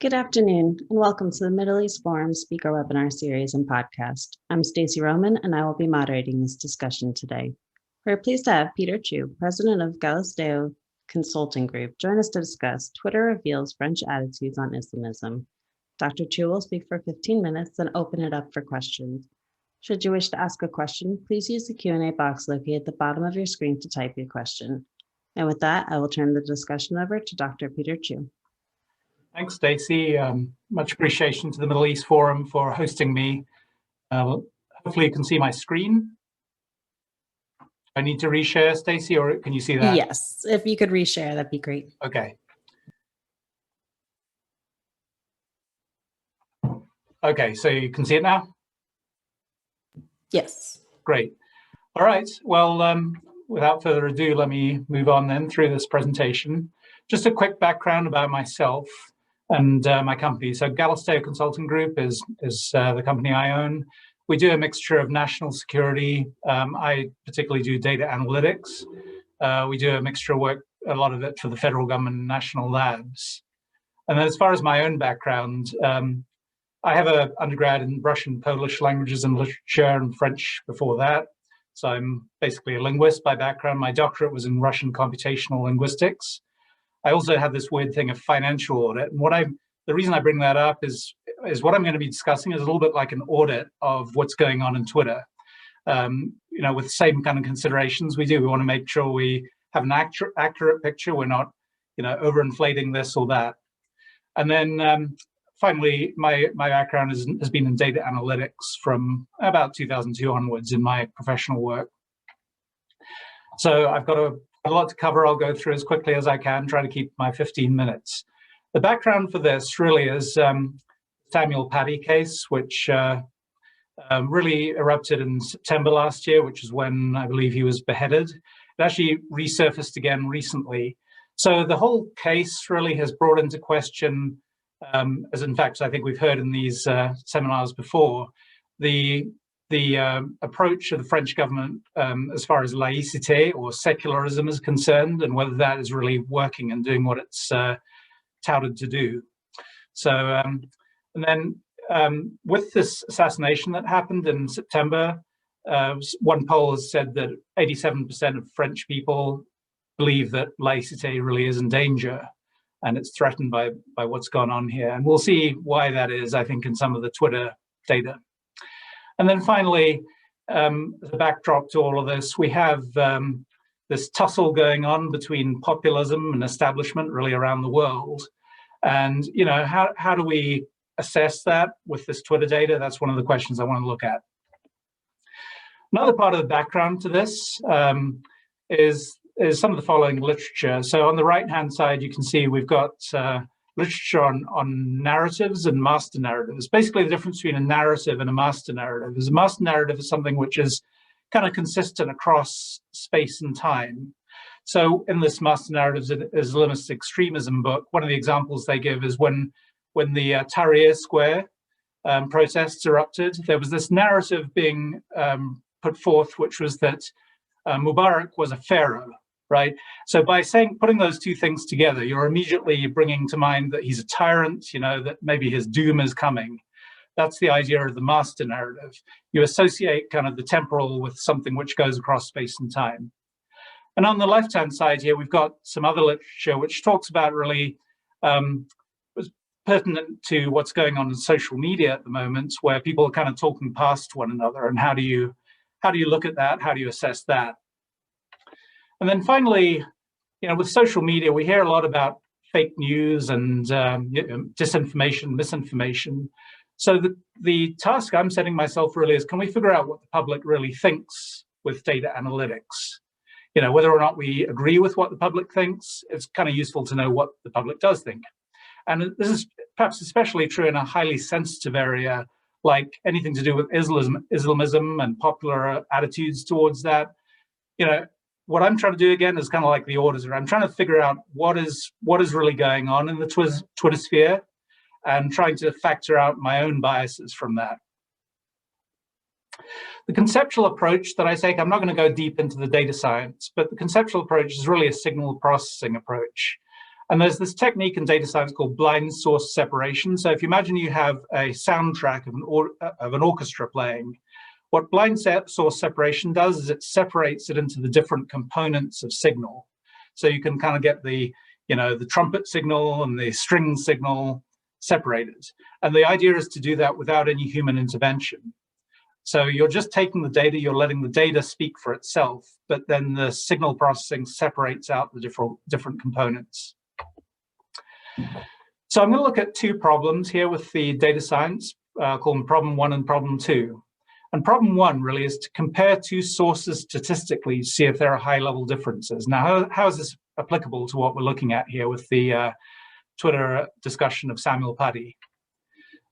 Good afternoon, and welcome to the Middle East Forum Speaker Webinar Series and Podcast. I'm Stacey Roman, and I will be moderating this discussion today. We're pleased to have Peter Chu, President of Galisteo Consulting Group, join us to discuss Twitter reveals French attitudes on Islamism. Dr. Chu will speak for 15 minutes, then open it up for questions. Should you wish to ask a question, please use the Q&A box located at the bottom of your screen to type your question. And with that, I will turn the discussion over to Dr. Peter Chu. Thanks, Stacey. Much appreciation to the Middle East Forum for hosting me. Hopefully you can see my screen. I need to reshare, Stacey, or can you see that? Yes, if you could reshare, that'd be great. Okay. Okay, so you can see it now? Yes. Great. All right, well, without further ado, let me move on then through this presentation. Just a quick background about myself and my company. So Galisteo Consulting Group is the company I own. We do a mixture of national security. I particularly do data analytics. We do a mixture of work, a lot of it for the federal government and national labs. And then as far as my own background, I have an undergrad in Russian, Polish languages and literature and French before that. So I'm basically a linguist by background. My doctorate was in Russian computational linguistics. I also have this weird thing of financial audit. And the reason I bring that up is what I'm going to be discussing is a little bit like an audit of what's going on in Twitter. With the same kind of considerations we do. We want to make sure we have an accurate picture. We're not, overinflating this or that. And then finally, my background has been in data analytics from about 2002 onwards in my professional work. So I've got a lot to cover. I'll go through as quickly as I can, try to keep my 15 minutes. The background for this really is Samuel Paty case, which really erupted in September last year, which is when I believe he was beheaded. It actually resurfaced again recently. So the whole case really has brought into question, as in fact I think we've heard in these seminars before, the approach of the French government as far as laïcité or secularism is concerned, and whether that is really working and doing what it's touted to do. So, and then with this assassination that happened in September, one poll has said that 87% of French people believe that laïcité really is in danger, and it's threatened by what's gone on here. And we'll see why that is, I think, in some of the Twitter data. And then finally, as a backdrop to all of this, we have this tussle going on between populism and establishment really around the world. And, how do we assess that with this Twitter data? That's one of the questions I want to look at. Another part of the background to this is some of the following literature. So on the right-hand side, you can see we've got literature on narratives and master narratives. Basically, the difference between a narrative and a master narrative is a master narrative is something which is kind of consistent across space and time. So in this Master Narratives Islamist Extremism book, one of the examples they give is when the Tahrir Square protests erupted, there was this narrative being put forth, which was that Mubarak was a pharaoh. Right. So by putting those two things together, you're immediately bringing to mind that he's a tyrant, that maybe his doom is coming. That's the idea of the master narrative. You associate kind of the temporal with something which goes across space and time. And on the left-hand side here, we've got some other literature which talks about really was pertinent to what's going on in social media at the moment, where people are kind of talking past one another. And how do you look at that? How do you assess that? And then finally, with social media, we hear a lot about fake news and disinformation, misinformation. So the task I'm setting myself really is, can we figure out what the public really thinks with data analytics? Whether or not we agree with what the public thinks, it's kind of useful to know what the public does think. And this is perhaps especially true in a highly sensitive area, like anything to do with Islamism and popular attitudes towards that. What I'm trying to do again is kind of like the auditor. I'm trying to figure out what is really going on in the Twitter sphere, and trying to factor out my own biases from that. The conceptual approach that I take, I'm not going to go deep into the data science, but the conceptual approach is really a signal processing approach. And there's this technique in data science called blind source separation. So if you imagine you have a soundtrack of an orchestra playing, what blind source separation does is it separates it into the different components of signal. So you can kind of get the trumpet signal and the string signal separated. And the idea is to do that without any human intervention. So you're just taking the data, you're letting the data speak for itself, but then the signal processing separates out the different components. So I'm going to look at two problems here with the data science, call them problem 1 and problem 2. And problem 1 really is to compare two sources statistically to see if there are high-level differences. Now, how is this applicable to what we're looking at here with the Twitter discussion of Samuel Paty?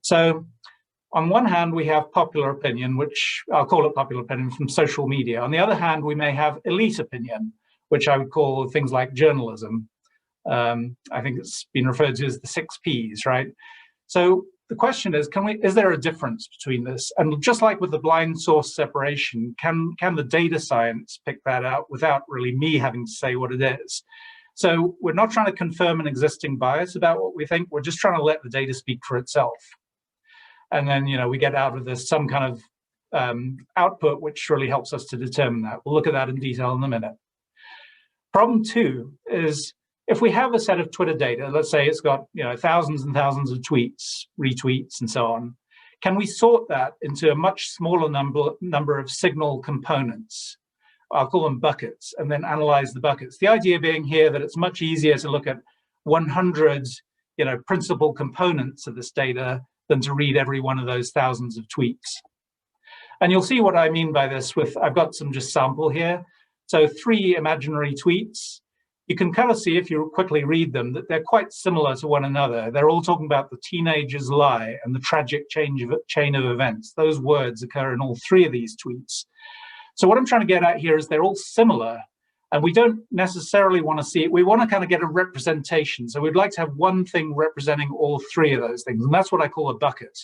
So on one hand, we have popular opinion, which I'll call it popular opinion from social media. On the other hand, we may have elite opinion, which I would call things like journalism. I think it's been referred to as the 6 Ps, right? So the question is, is there a difference between this? And just like with the blind source separation, can the data science pick that out without really me having to say what it is? So we're not trying to confirm an existing bias about what we think. We're just trying to let the data speak for itself. And then, we get out of this some kind of output, which really helps us to determine that. We'll look at that in detail in a minute. Problem 2 is, if we have a set of Twitter data, let's say it's got thousands and thousands of tweets, retweets, and so on, can we sort that into a much smaller number of signal components? I'll call them buckets, and then analyze the buckets. The idea being here that it's much easier to look at 100 principal components of this data than to read every one of those thousands of tweets. And you'll see what I mean by this I've got some just sample here. So 3 imaginary tweets. You can kind of see, if you quickly read them, that they're quite similar to one another. They're all talking about the teenager's lie and the tragic chain of events. Those words occur in all 3 of these tweets. So what I'm trying to get at here is they're all similar, and we don't necessarily want to see it. We want to kind of get a representation. So we'd like to have one thing representing all 3 of those things, and that's what I call a bucket.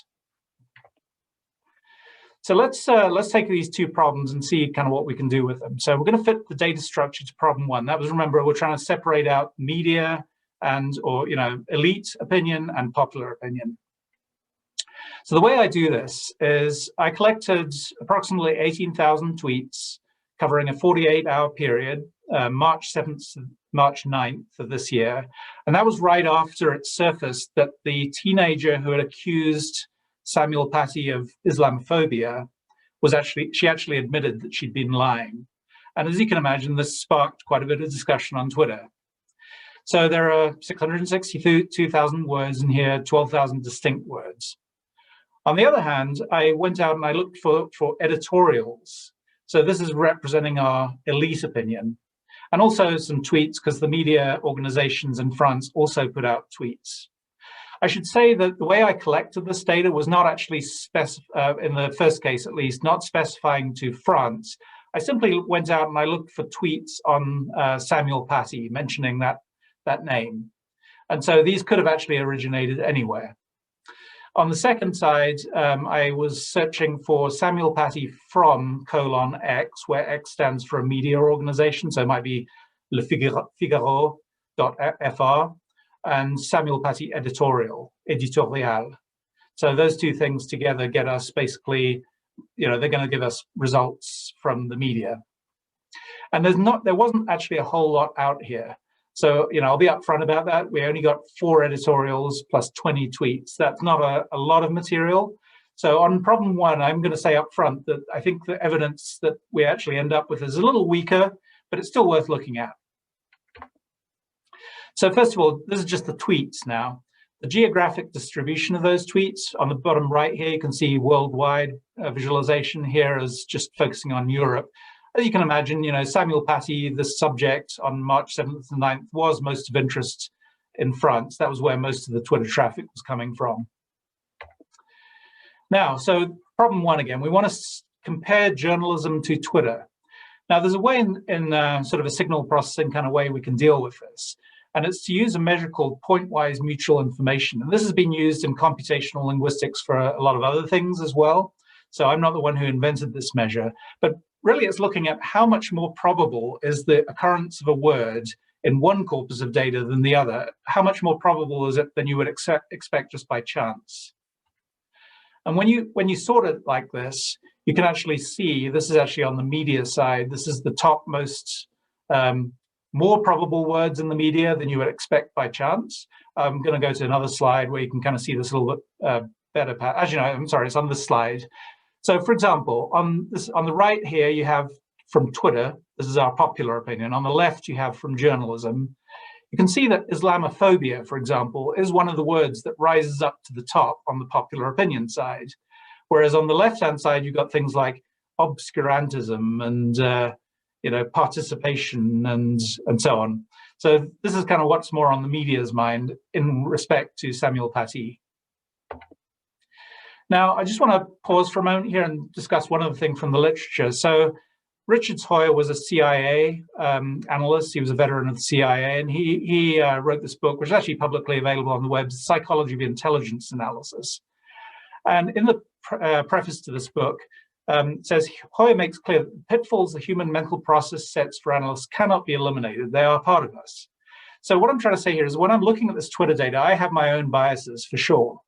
So let's take these 2 problems and see kind of what we can do with them. So we're going to fit the data structure to problem 1. That was, remember, we're trying to separate out media or elite opinion and popular opinion. So the way I do this is I collected approximately 18,000 tweets covering a 48-hour period, March 7th to March 9th of this year. And that was right after it surfaced that the teenager who had accused Samuel Paty of Islamophobia she actually admitted that she'd been lying. And as you can imagine, this sparked quite a bit of discussion on Twitter. So there are 662,000 words in here, 12,000 distinct words. On the other hand, I went out and I looked for editorials. So this is representing our elite opinion, and also some tweets, because the media organizations in France also put out tweets. I should say that the way I collected this data was not actually, in the first case at least, not specifying to France. I simply went out and I looked for tweets on Samuel Paty mentioning that name. And so these could have actually originated anywhere. On the second side, I was searching for Samuel Paty from :X, where X stands for a media organization. So it might be Le Figaro.fr, and Samuel Paty editorial. So those 2 things together get us basically, they're going to give us results from the media. And there wasn't actually a whole lot out here. So, I'll be upfront about that. We only got 4 editorials plus 20 tweets. That's not a lot of material. So on problem 1, I'm going to say upfront that I think the evidence that we actually end up with is a little weaker, but it's still worth looking at. So first of all, this is just the tweets now. The geographic distribution of those tweets, on the bottom right here, you can see worldwide visualization. Here is just focusing on Europe. As you can imagine, Samuel Paty, the subject on March 7th and 9th, was most of interest in France. That was where most of the Twitter traffic was coming from. Now, so problem 1 again, we want to compare journalism to Twitter. Now, there's a way in sort of a signal processing kind of way we can deal with this. And it's to use a measure called point-wise mutual information. And this has been used in computational linguistics for a lot of other things as well. So I'm not the one who invented this measure, but really it's looking at how much more probable is the occurrence of a word in one corpus of data than the other, how much more probable is it than you would expect just by chance? And when you sort it like this, you can actually see, this is actually on the media side, this is the top most more probable words in the media than you would expect by chance. I'm going to go to another slide where you can kind of see this a little bit better. As you know, I'm sorry, it's on this slide. So for example, on the right here, you have from Twitter, this is our popular opinion. On the left, you have from journalism. You can see that Islamophobia, for example, is one of the words that rises up to the top on the popular opinion side. Whereas on the left-hand side, you've got things like obscurantism and participation and so on. So this is kind of what's more on the media's mind in respect to Samuel Paty. Now, I just want to pause for a moment here and discuss one other thing from the literature. So Richard Hoyer was a CIA analyst. He was a veteran of the CIA, and he wrote this book, which is actually publicly available on the web, Psychology of Intelligence Analysis. And in the preface to this book, it says, Hoyer makes clear that the pitfalls the human mental process sets for analysts cannot be eliminated. They are part of us. So what I'm trying to say here is when I'm looking at this Twitter data, I have my own biases for sure.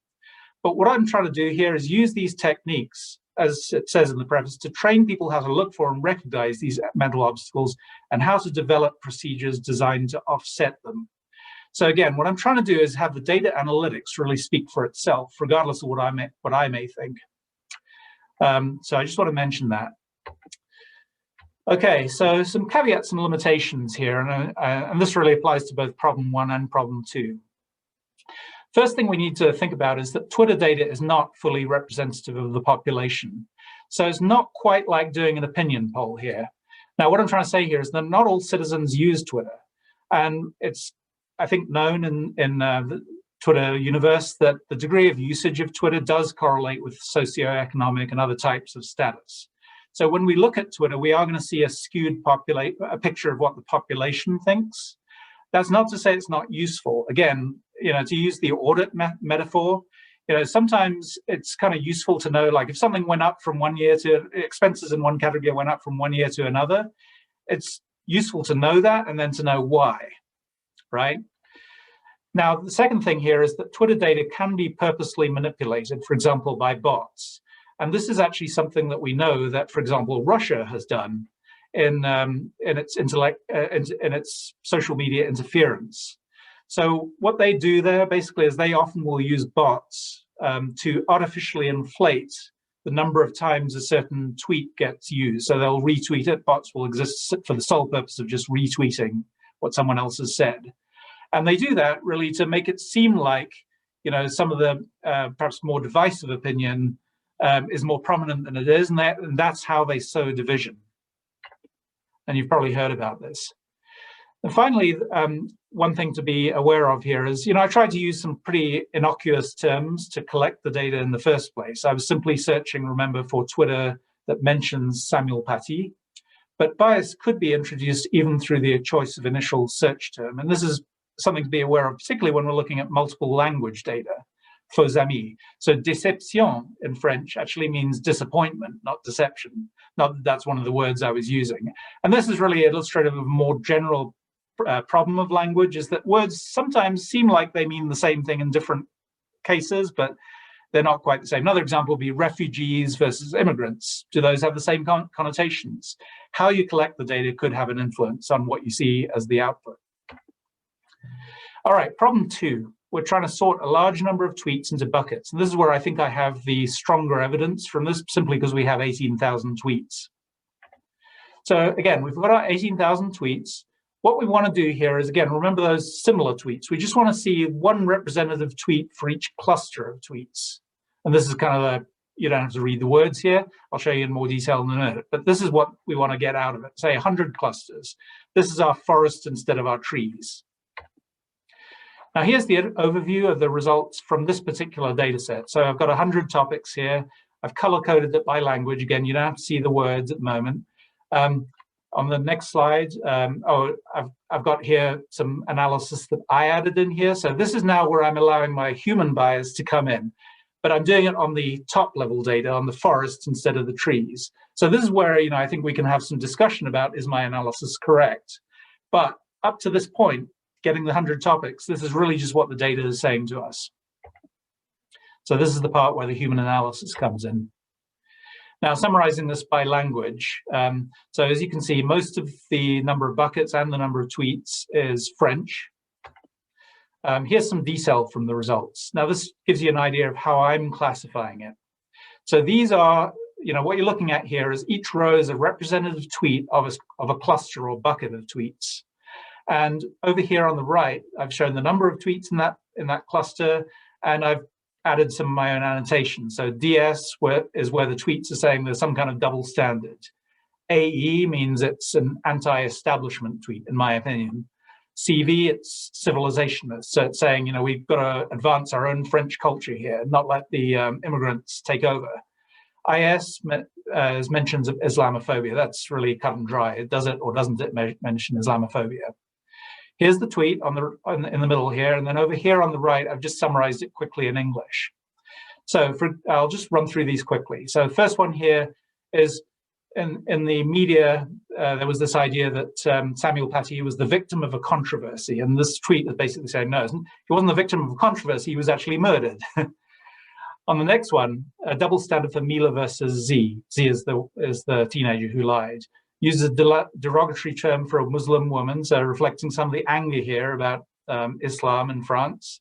But what I'm trying to do here is use these techniques, as it says in the preface, to train people how to look for and recognize these mental obstacles and how to develop procedures designed to offset them. So again, what I'm trying to do is have the data analytics really speak for itself, regardless of what I may think. So I just want to mention that. Okay, so some caveats and limitations here, and this really applies to both problem 1 and problem 2. First thing we need to think about is that Twitter data is not fully representative of the population. So it's not quite like doing an opinion poll here. Now, what I'm trying to say here is that not all citizens use Twitter. And it's, I think, known in the Twitter universe that the degree of usage of Twitter does correlate with socioeconomic and other types of status. So when we look at Twitter, we are going to see a skewed picture of what the population thinks. That's not to say it's not useful. Again, to use the audit metaphor, sometimes it's kind of useful to know, like if something went up from one year to expenses in one category went up from one year to another, it's useful to know that and then to know why, right? Now, the second thing here is that Twitter data can be purposely manipulated, for example, by bots. And this is actually something that we know that, for example, Russia has done in its social media interference. So what they do there basically is they often will use bots to artificially inflate the number of times a certain tweet gets used. So they'll retweet it. Bots will exist for the sole purpose of just retweeting what someone else has said. And they do that really to make it seem like, some of the perhaps more divisive opinion is more prominent than it is. And that's how they sow division. And you've probably heard about this. And finally, one thing to be aware of here is, I tried to use some pretty innocuous terms to collect the data in the first place. I was simply searching, remember, for Twitter that mentions Samuel Paty. But bias could be introduced even through the choice of initial search term. And this is something to be aware of, particularly when we're looking at multiple language data, faux amis. So déception in French actually means disappointment, not deception. Not that that's one of the words I was using. And this is really illustrative of a more general problem of language, is that words sometimes seem like they mean the same thing in different cases, but they're not quite the same. Another example would be refugees versus immigrants. Do those have the same connotations? How you collect the data could have an influence on what you see as the output. All right, problem 2. We're trying to sort a large number of tweets into buckets. And this is where I think I have the stronger evidence from this, simply because we have 18,000 tweets. So again, we've got our 18,000 tweets. What we want to do here is, again, remember those similar tweets. We just want to see one representative tweet for each cluster of tweets. And this is kind of you don't have to read the words here. I'll show you in more detail in a minute. But this is what we want to get out of it. Say 100 clusters. This is our forest instead of our trees. Now, here's the overview of the results from this particular data set. So I've got 100 topics here. I've color-coded it by language. Again, you don't have to see the words at the moment. On the next slide, I've got here some analysis that I added in here. So this is now where I'm allowing my human bias to come in. But I'm doing it on the top-level data, on the forest instead of the trees. So this is where I think we can have some discussion about, is my analysis correct? But up to this point, getting the 100 topics, this is really just what the data is saying to us. So this is the part where the human analysis comes in. Now, summarizing this by language, so as you can see, most of the number of buckets and the number of tweets is French. Here's some detail from the results. Now, this gives you an idea of how I'm classifying it. So these are, what you're looking at here is each row is a representative tweet of a cluster or bucket of tweets. And over here on the right, I've shown the number of tweets in that cluster, and I've added some of my own annotation. So DS is where the tweets are saying there's some kind of double standard. AE means it's an anti-establishment tweet, in my opinion. CV, it's civilizationist. So it's saying, we've got to advance our own French culture here, not let the immigrants take over. IS is mentions of Islamophobia. That's really cut and dry. It does it or doesn't it mention Islamophobia. Here's the tweet in the middle here, and then over here on the right, I've just summarized it quickly in English. So I'll just run through these quickly. So the first one here is in the media, there was this idea that Samuel Paty was the victim of a controversy, and this tweet is basically saying, no, he wasn't the victim of a controversy, he was actually murdered. On the next one, a double standard for Mila versus Z. Z is the teenager who lied. Uses a derogatory term for a Muslim woman, so reflecting some of the anger here about Islam in France.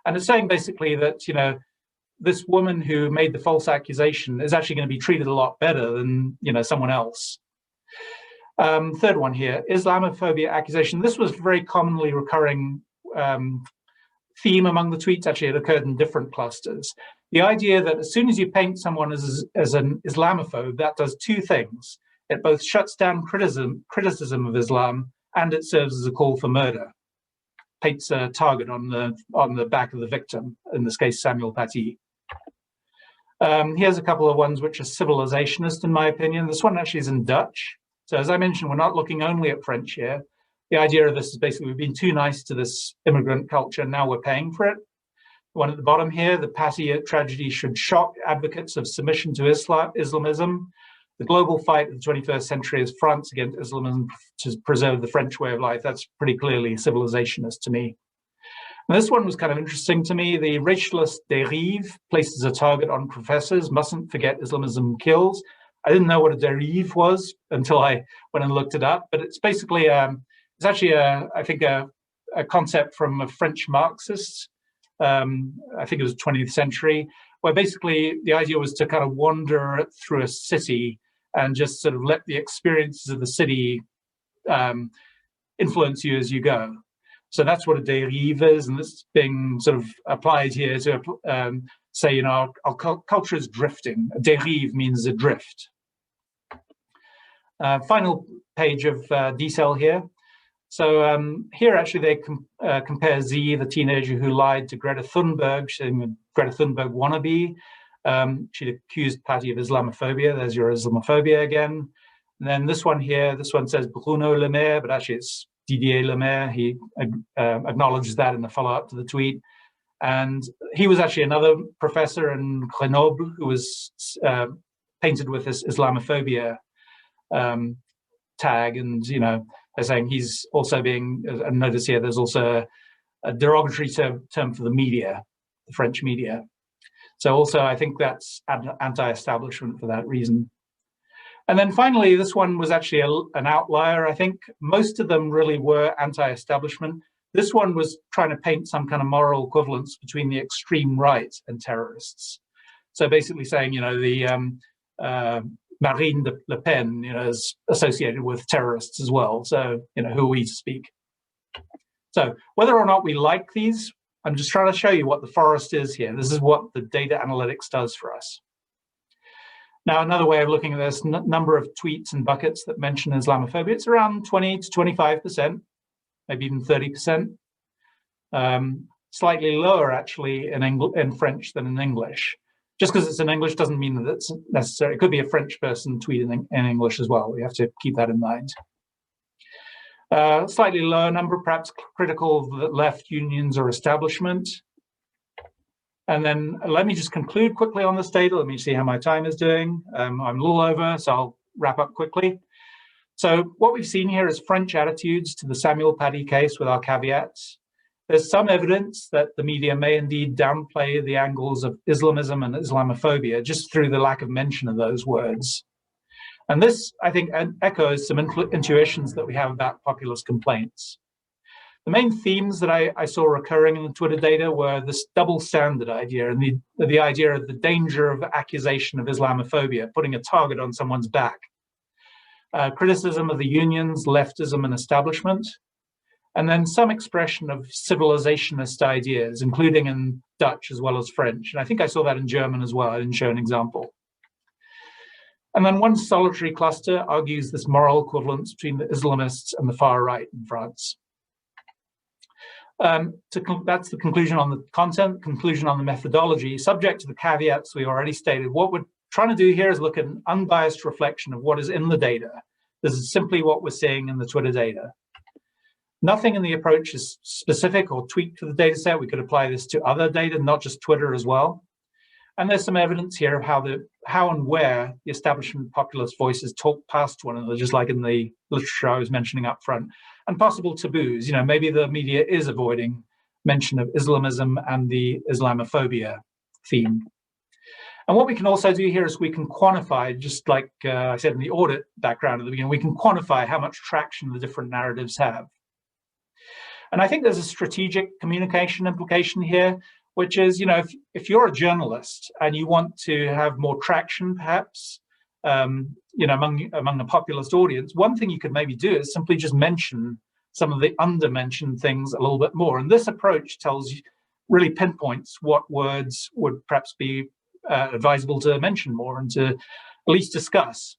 And it's saying basically that, this woman who made the false accusation is actually going to be treated a lot better than, someone else. Third one here, Islamophobia accusation. This was very commonly recurring theme among the tweets. Actually, it occurred in different clusters. The idea that as soon as you paint someone as an Islamophobe, that does two things. It both shuts down criticism of Islam, and it serves as a call for murder. Paints a target on the back of the victim, in this case, Samuel Paty. Here's a couple of ones which are civilizationist, in my opinion. This one actually is in Dutch. So as I mentioned, we're not looking only at French here. The idea of this is basically we've been too nice to this immigrant culture, now we're paying for it. The one at the bottom here, the Paty tragedy should shock advocates of submission to Islamism. The global fight of the 21st century is France against Islamism to preserve the French way of life. That's pretty clearly civilizationist to me. And this one was kind of interesting to me. The racialist dérive places a target on professors, mustn't forget Islamism kills. I didn't know what a dérive was until I went and looked it up, but it's basically, it's actually, I think, a concept from a French Marxist, I think it was 20th century, where basically the idea was to kind of wander through a city and just sort of let the experiences of the city influence you as you go. So that's what a dérive is, and this is being sort of applied here to say, our culture is drifting. A dérive means a drift. Final page of detail here. So here actually they compare Z, the teenager who lied, to Greta Thunberg, saying a Greta Thunberg wannabe. She accused Paty of Islamophobia. There's your Islamophobia again. And then this one here, this one says Bruno Le Maire, but actually it's Didier Le Maire. He acknowledges that in the follow-up to the tweet. And he was actually another professor in Grenoble who was painted with this Islamophobia tag. And, they're saying he's also being, and notice here, there's also a derogatory term for the media, the French media. So also, I think that's anti-establishment for that reason. And then finally, this one was actually an outlier, I think. Most of them really were anti-establishment. This one was trying to paint some kind of moral equivalence between the extreme right and terrorists. So basically saying, the Marine Le Pen, is associated with terrorists as well. So, who are we to speak? So whether or not we like these, I'm just trying to show you what the forest is here. This is what the data analytics does for us. Now, another way of looking at this, number of tweets and buckets that mention Islamophobia, it's around 20 to 25%, maybe even 30%. Slightly lower, actually, in French than in English. Just because it's in English doesn't mean that it's necessary. It could be a French person tweeting in English as well. We have to keep that in mind. Slightly lower number, perhaps critical of the left, unions, or establishment. And then let me just conclude quickly on this data. Let me see how my time is doing. I'm a little over, so I'll wrap up quickly. So what we've seen here is French attitudes to the Samuel Paty case with our caveats. There's some evidence that the media may indeed downplay the angles of Islamism and Islamophobia just through the lack of mention of those words. And this, I think, echoes some intuitions that we have about populist complaints. The main themes that I saw recurring in the Twitter data were this double standard idea and the idea of the danger of accusation of Islamophobia, putting a target on someone's back. Criticism of the unions, leftism, and establishment, and then some expression of civilizationist ideas, including in Dutch as well as French. And I think I saw that in German as well. I didn't show an example. And then one solitary cluster argues this moral equivalence between the Islamists and the far right in France. That's the conclusion on the content, conclusion on the methodology. Subject to the caveats we already stated, what we're trying to do here is look at an unbiased reflection of what is in the data. This is simply what we're seeing in the Twitter data. Nothing in the approach is specific or tweaked to the data set. We could apply this to other data, not just Twitter as well. And there's some evidence here of how and where the establishment populist voices talk past one another, just like in the literature I was mentioning up front, and possible taboos. You know, maybe the media is avoiding mention of Islamism and the Islamophobia theme. And what we can also do here is we can quantify, just like I said in the audit background at the beginning, we can quantify how much traction the different narratives have. And I think there's a strategic communication implication here, which is, you know, if you're a journalist and you want to have more traction, perhaps, you know, among a populist audience, one thing you could maybe do is simply just mention some of the under-mentioned things a little bit more. And this approach really pinpoints what words would perhaps be advisable to mention more and to at least discuss.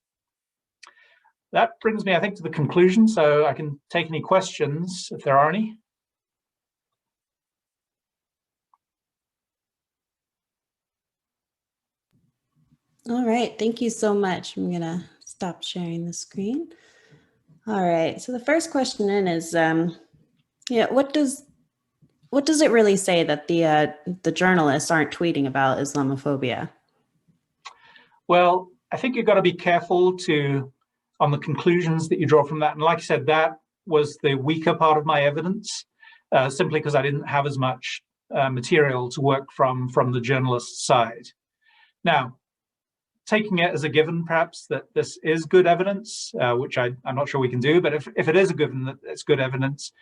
That brings me, I think, to the conclusion. So I can take any questions if there are any. All right, thank you so much. I'm gonna stop sharing the screen. All right, so the first question in is, what does it really say that the journalists aren't tweeting about Islamophobia? Well, I think you've got to be careful on the conclusions that you draw from that. And like I said, that was the weaker part of my evidence, simply because I didn't have as much material to work from the journalist side. Now, taking it as a given, perhaps, that this is good evidence, which I'm not sure we can do, but if it is a given that it's good evidence,